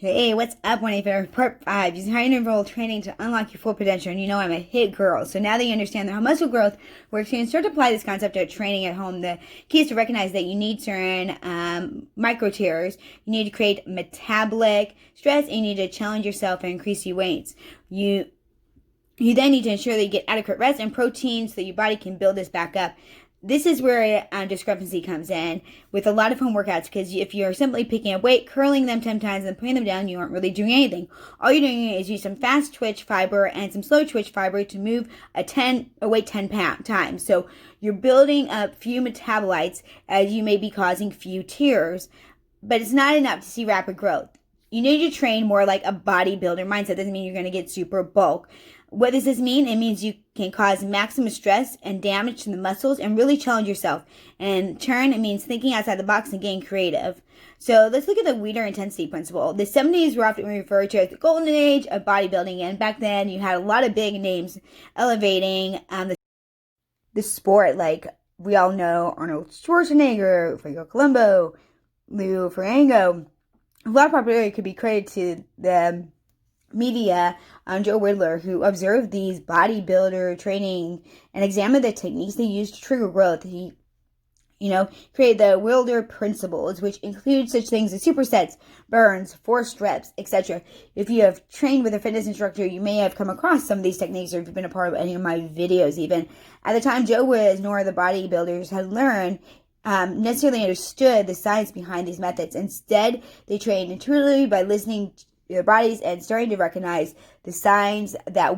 Hey, what's up, 180Fit's Part 5 Using high interval training to unlock your full potential. And you know I'm a hit girl. So now that you understand how muscle growth works, you can start to apply this concept to training at home. The key is to recognize that you need certain microtears. You need to create metabolic stress, and you need to challenge yourself and increase your weights. You then need to ensure that you get adequate rest and protein so that your body can build this back up. This is where discrepancy comes in with a lot of home workouts, because if you're simply picking up weight, curling them 10 times and putting them down, you aren't really doing anything. All you're doing is use some fast twitch fiber and some slow twitch fiber to move a weight 10 times. So you're building up few metabolites as you may be causing few tears, but it's not enough to see rapid growth. You need to train more like a bodybuilder mindset. Doesn't mean you're going to get super bulk. What does this mean? It means you can cause maximum stress and damage to the muscles and really challenge yourself. And in turn, it means thinking outside the box and getting creative. So let's look at the Weiner intensity principle. The 70s were often referred to as the golden age of bodybuilding. And back then, you had a lot of big names elevating the sport. Like we all know Arnold Schwarzenegger, Franco Columbu, Lou Ferrigno. A lot of popularity could be credited to the media, Joe Whittler, who observed these bodybuilder training and examined the techniques they used to trigger growth. He, created the Wilder principles, which include such things as supersets, burns, forced reps, etc. If you have trained with a fitness instructor, you may have come across some of these techniques, or if you've been a part of any of my videos even. At the time, Joe was nor the bodybuilders had learned necessarily understood the science behind these methods. Instead, they trained intuitively by listening to their bodies and starting to recognize the signs that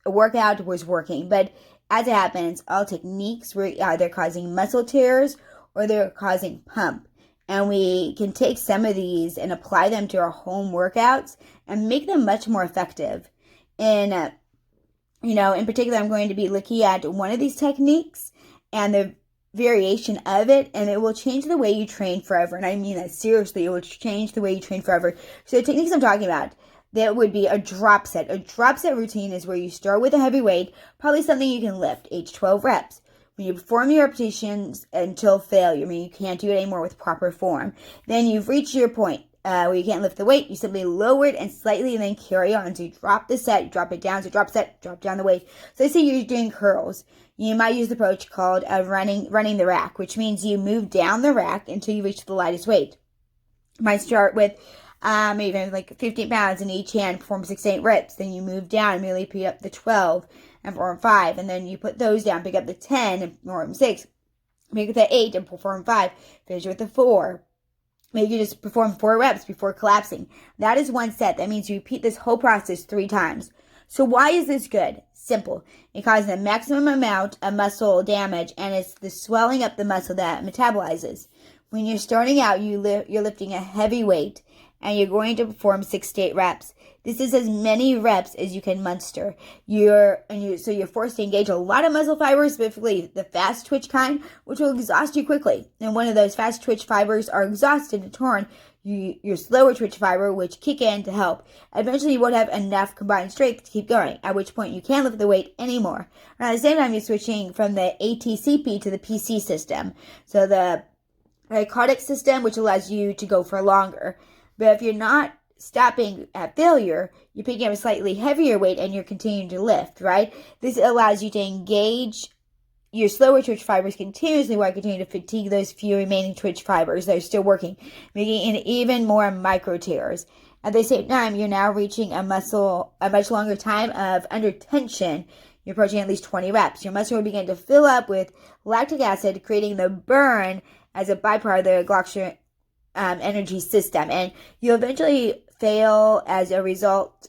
a workout was working. But as it happens, all techniques were either causing muscle tears or they're causing pump. And we can take some of these and apply them to our home workouts and make them much more effective. And, in particular, I'm going to be looking at one of these techniques and the variation of it, and it will change the way you train forever. And I mean that seriously, it will change the way you train forever. So the techniques I'm talking about, that would be a drop set. A drop set routine is where you start with a heavy weight, probably something you can lift, each 12 reps. When you perform your repetitions until failure, you can't do it anymore with proper form, then you've reached your point where you can't lift the weight. You simply lower it and slightly and then carry on. So you drop the set, you drop it down, so drop set, drop down the weight. So let's say you're doing curls. You might use the approach called running the rack, which means you move down the rack until you reach the lightest weight. You might start with maybe like 15 pounds in each hand, perform 6 to 8 reps. Then you move down, immediately pick up the 12 and perform 5. And then you put those down, pick up the 10 and perform 6. Pick up the 8 and perform 5. Finish with the 4. Maybe you just perform 4 reps before collapsing. That is one set. That means you repeat this whole process 3 times. So why is this good? Simple. It causes the maximum amount of muscle damage, and it's the swelling up the muscle that metabolizes. When you're starting out, you're lifting a heavy weight, and you're going to perform 6 to 8 reps. This is as many reps as you can muster. So you're forced to engage a lot of muscle fibers, specifically the fast twitch kind, which will exhaust you quickly. And when those fast twitch fibers are exhausted and torn, your slower twitch fiber, which kick in to help. Eventually, you won't have enough combined strength to keep going, at which point you can't lift the weight anymore. And at the same time, you're switching from the ATCP to the PC system. So the narcotic system, which allows you to go for longer. But if you're not stopping at failure, you're picking up a slightly heavier weight and you're continuing to lift, right? This allows you to engage your slower twitch fibers continuously while continuing to fatigue those few remaining twitch fibers that are still working, making it even more micro tears. At the same time, you're now reaching a much longer time of under tension. You're approaching at least 20 reps. Your muscle will begin to fill up with lactic acid, creating the burn as a byproduct of the glycogen energy system. And you'll eventually fail as a result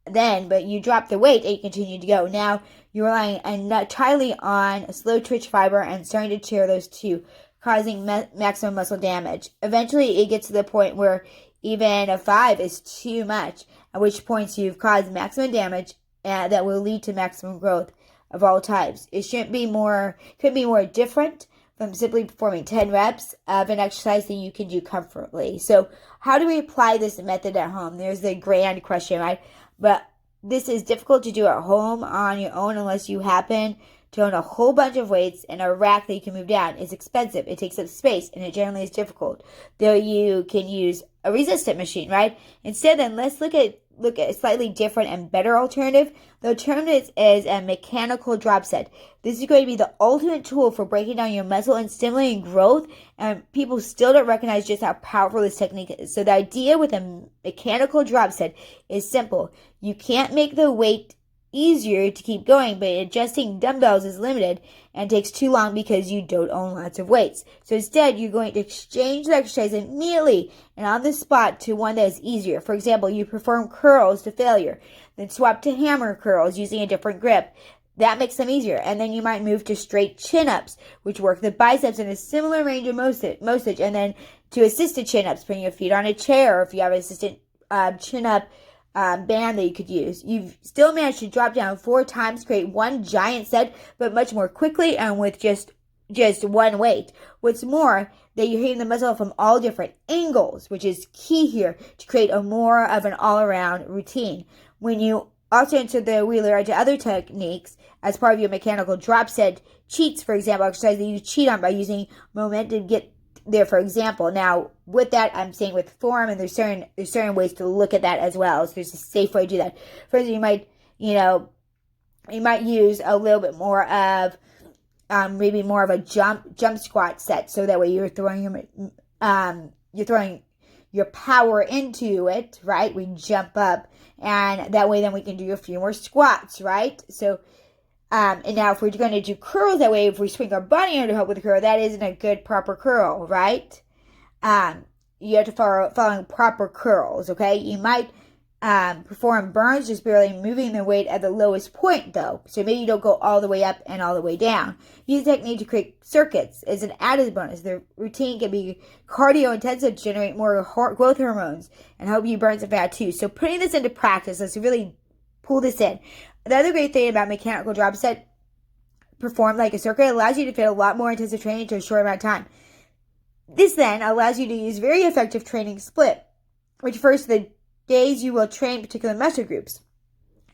then, but you drop the weight and you continue to go. Now you're relying entirely on a slow twitch fiber and starting to tear those two, causing maximum muscle damage. Eventually it gets to the point where even a 5 is too much, at which point you've caused maximum damage that will lead to maximum growth of all types. It could be more different from simply performing 10 reps of an exercise that you can do comfortably. So how do we apply this method at home? There's the grand question, right? But this is difficult to do at home on your own unless you happen to own a whole bunch of weights and a rack that you can move down. It's expensive, it takes up space, and it generally is difficult. Though you can use a resistant machine, right? Instead, then let's look at a slightly different and better alternative. The alternative is a mechanical drop set. This is going to be the ultimate tool for breaking down your muscle and stimulating growth, and people still don't recognize just how powerful this technique is. So the idea with a mechanical drop set is simple. You can't make the weight easier to keep going, but adjusting dumbbells is limited and takes too long because you don't own lots of weights. So instead, you're going to exchange the exercise immediately and on the spot to one that is easier. For example, you perform curls to failure, then swap to hammer curls using a different grip. That makes them easier. And then you might move to straight chin-ups, which work the biceps in a similar range of motion, and then to assisted chin-ups, putting your feet on a chair, or if you have an assistant chin-up band that you could use. You've still managed to drop down 4 times, create one giant set, but much more quickly and with just one weight. What's more, that you're hitting the muscle from all different angles, which is key here to create a more of an all-around routine. When you also enter the wheeler into other techniques as part of your mechanical drop set, cheats, for example, exercise that you cheat on by using momentum to get there, for example. Now, with that, I'm saying with form, and there's certain ways to look at that as well. So there's a safe way to do that. For instance, you might use a little bit more of maybe more of a jump squat set, so that way you're throwing your power into it, right? We jump up, and that way then we can do a few more squats, right? So and now if we're going to do curls that way, if we swing our body under to help with the curl, that isn't a good proper curl, right? You have to follow proper curls, okay? You might perform burns just barely moving the weight at the lowest point, though. So maybe you don't go all the way up and all the way down. Use the technique to create circuits as an added bonus. The routine can be cardio intensive to generate more growth hormones and help you burn some fat too. So putting this into practice, let's really pull this in. The other great thing about mechanical drop set performed like a circuit allows you to fit a lot more intensive training into a short amount of time. This then allows you to use very effective training split, which refers to the days you will train particular muscle groups.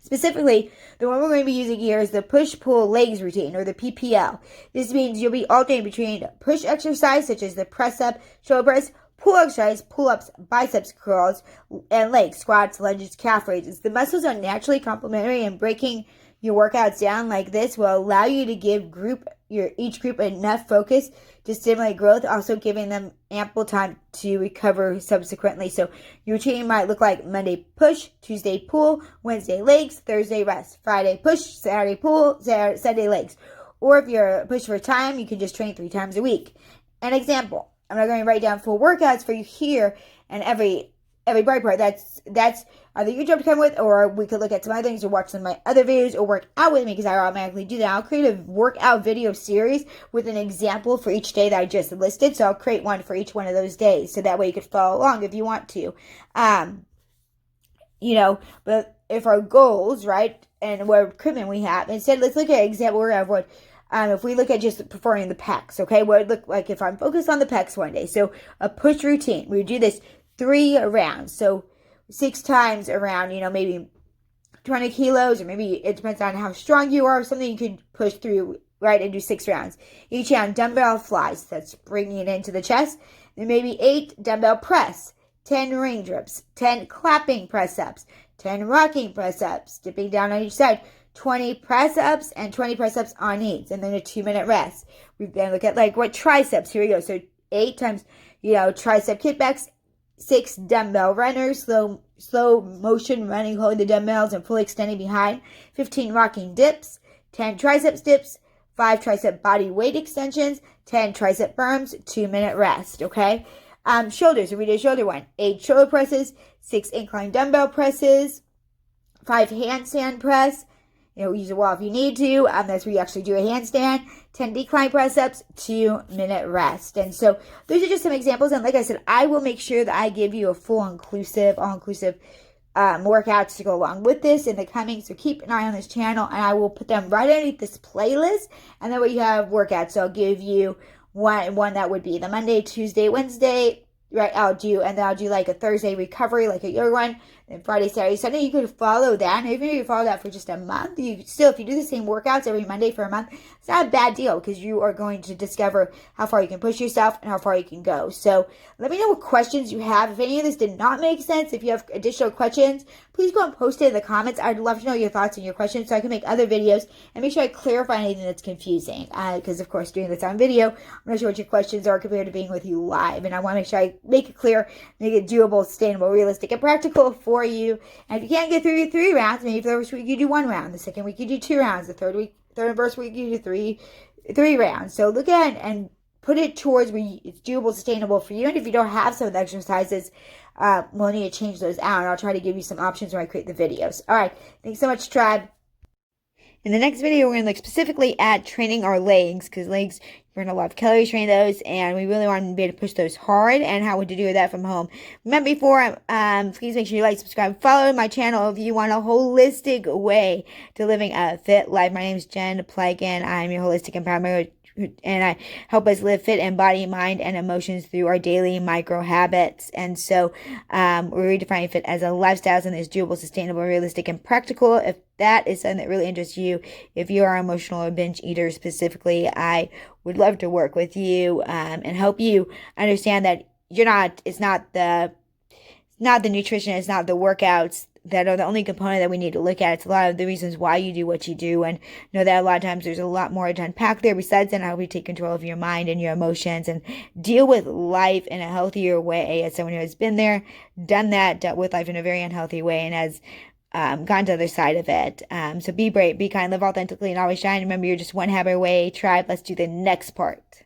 Specifically, the one we're going to be using here is the push-pull legs routine, or the PPL. This means you'll be alternating between push exercise, such as the press-up, shoulder press, pull exercise, pull-ups, biceps curls, and legs, squats, lunges, calf raises. The muscles are naturally complementary, and breaking your workouts down like this will allow you to give each group enough focus to stimulate growth, also giving them ample time to recover subsequently. So your routine might look like Monday push, Tuesday pull, Wednesday legs, Thursday rest, Friday push, Saturday pull, Sunday legs. Or if you're pushed for time, you can just train 3 times a week. An example. I'm not going to write down full workouts for you here, and every body part. That's either you jump to come with, or we could look at some other things, or watch some of my other videos, or work out with me, because I automatically do that. I'll create a workout video series with an example for each day that I just listed. So I'll create one for each one of those days, so that way you could follow along if you want to. But if our goals, right, and what equipment we have, instead, let's look at an example of what. If we look at just performing the pecs, okay, what it look like if I'm focused on the pecs one day. So a push routine, we do this 3 rounds. So 6 times around, maybe 20 kilos, or maybe it depends on how strong you are, something you could push through, right, and do 6 rounds. Each round, dumbbell flies, that's bringing it into the chest. Then maybe 8 dumbbell press, 10 ring dips, 10 clapping press-ups, 10 rocking press-ups, dipping down on each side, 20 press-ups, and 20 press-ups on each, and then a 2-minute rest. We then look at what triceps. Here we go. So 8 times, tricep kickbacks, 6 dumbbell runners, slow motion running, holding the dumbbells and fully extending behind, 15 rocking dips, 10 triceps dips, 5 tricep body weight extensions, 10 tricep burns, 2-minute rest. Okay. Shoulders. So we did shoulder one. 8 shoulder presses, 6 incline dumbbell presses, 5 handstand press. Use a wall if you need to. That's where you actually do a handstand. 10 decline press-ups, 2-minute rest. And so those are just some examples. And like I said, I will make sure that I give you a full all-inclusive workouts to go along with this in the coming. So keep an eye on this channel, and I will put them right underneath this playlist. And then we have workouts. So I'll give you one that would be the Monday, Tuesday, Wednesday, right, and then I'll do like a Thursday recovery, like a yoga run, then Friday, Saturday, Sunday. You could follow that, and even if you follow that for just a month, if you do the same workouts every Monday for a month, it's not a bad deal, because you are going to discover how far you can push yourself and how far you can go. So let me know what questions you have. If any of this did not make sense, if you have additional questions, please go and post it in the comments. I'd love to know your thoughts and your questions so I can make other videos and make sure I clarify anything that's confusing. Because, of course, doing this on video, I'm not sure what your questions are compared to being with you live. And I want to make sure I make it clear, make it doable, sustainable, realistic, and practical for you. And if you can't get through your 3 rounds, maybe the first week you do 1 round. The second week you do 2 rounds. The third and first week you do three rounds. So look at it and put it towards where it's doable, sustainable for you. And if you don't have some of the exercises, we'll need to change those out. And I'll try to give you some options when I create the videos. All right. Thanks so much, tribe. In the next video, we're going to look specifically at training our legs, because legs, burn a lot of calories training those, and we really want to be able to push those hard, and how to do that from home. Remember before, please make sure you like, subscribe, follow my channel if you want a holistic way to living a fit life. My name is Jen Plagan. I'm your holistic empowerment, and I help us live fit in body, mind, and emotions through our daily micro habits. And so we're redefining fit as a lifestyle, and it's doable, sustainable, realistic, and practical. If that is something that really interests you, if you are emotional or binge eater specifically, I would love to work with you and help you understand that it's not the nutrition, it's not the workouts that are the only component that we need to look at. It's a lot of the reasons why you do what you do, and know that a lot of times there's a lot more to unpack there besides that, how we take control of your mind and your emotions and deal with life in a healthier way, as someone who has been there, done that, dealt with life in a very unhealthy way, and has gone to the other side of it. So be brave, be kind, live authentically, and always shine. Remember, you're just one habit away. Tribe, let's do the next part.